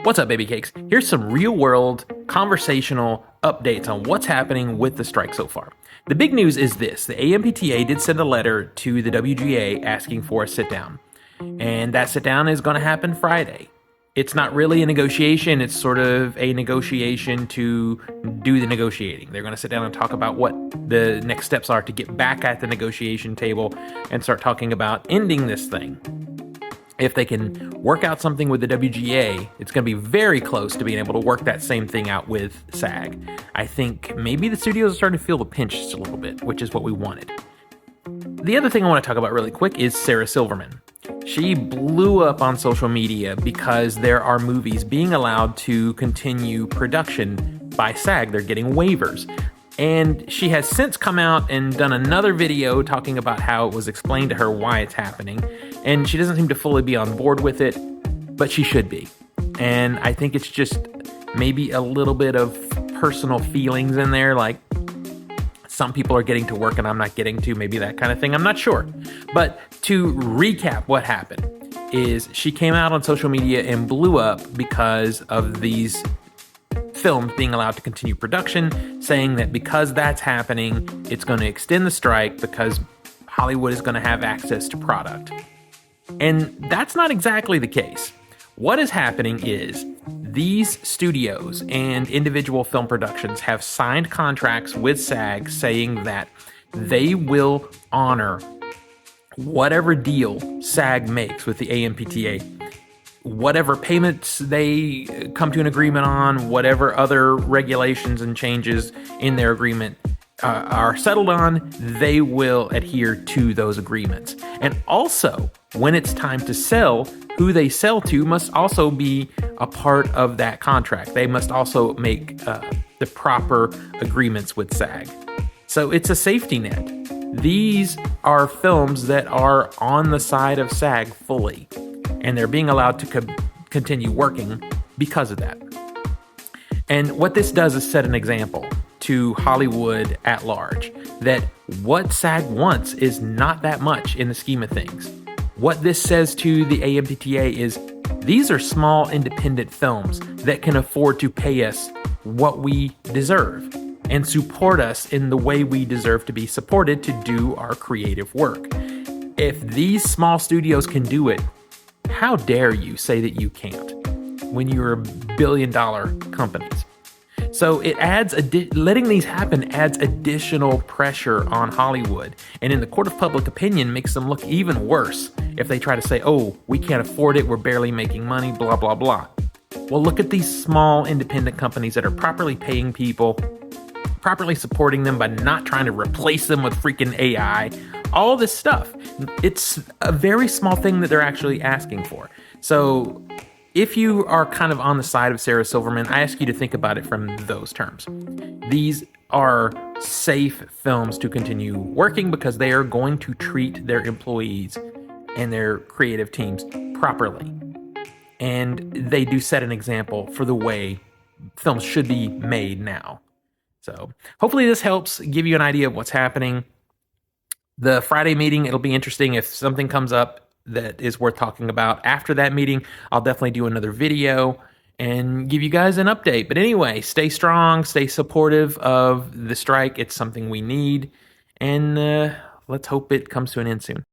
What's up, baby cakes? Here's some real-world, conversational updates on what's happening with the strike so far. The big news is this. The AMPTA did send a letter to the WGA asking for a sit-down. And that sit-down is going to happen Friday. It's not really a negotiation. It's sort of a negotiation to do the negotiating. They're going to sit down and talk about what the next steps are to get back at the negotiation table and start talking about ending this thing. If they can work out something with the WGA, it's going to be very close to being able to work that same thing out with SAG. I think maybe the studios are starting to feel the pinch just a little bit, which is what we wanted. The other thing I want to talk about really quick is Sarah Silverman. She blew up on social media because there are movies being allowed to continue production by SAG. They're getting waivers. And she has since come out and done another video talking about how it was explained to her why it's happening. And she doesn't seem to fully be on board with it, but she should be. And I think it's just maybe a little bit of personal feelings in there, like some people are getting to work and I'm not getting to, maybe that kind of thing. I'm not sure. But to recap what happened is she came out on social media and blew up because of these films being allowed to continue production, saying that because that's happening, it's going to extend the strike because Hollywood is going to have access to product. And that's not exactly the case. What is happening is these studios and individual film productions have signed contracts with SAG saying that they will honor whatever deal SAG makes with the AMPTA. Whatever payments they come to an agreement on, whatever other regulations and changes in their agreement are settled on, they will adhere to those agreements. And also, when it's time to sell, who they sell to must also be a part of that contract. They must also make the proper agreements with SAG. So it's a safety net. These are films that are on the side of SAG fully, and they're being allowed to continue working because of that. And what this does is set an example to Hollywood at large that what SAG wants is not that much in the scheme of things. What this says to the AMPTA is these are small independent films that can afford to pay us what we deserve and support us in the way we deserve to be supported to do our creative work. If these small studios can do it, how dare you say that you can't when you're billion-dollar companies? So it adds, letting these happen adds additional pressure on Hollywood. And in the court of public opinion makes them look even worse if they try to say, oh, we can't afford it, we're barely making money, blah, blah, blah. Well, look at these small independent companies that are properly paying people, properly supporting them by not trying to replace them with freaking AI, all this stuff. It's a very small thing that they're actually asking for. So if you are kind of on the side of Sarah Silverman, I ask you to think about it from those terms. These are safe films to continue working because they are going to treat their employees and their creative teams properly. And they do set an example for the way films should be made now. So hopefully this helps give you an idea of what's happening. The Friday meeting, it'll be interesting if something comes up that is worth talking about. After that meeting, I'll definitely do another video and give you guys an update. But anyway, stay strong, stay supportive of the strike. It's something we need. And let's hope it comes to an end soon.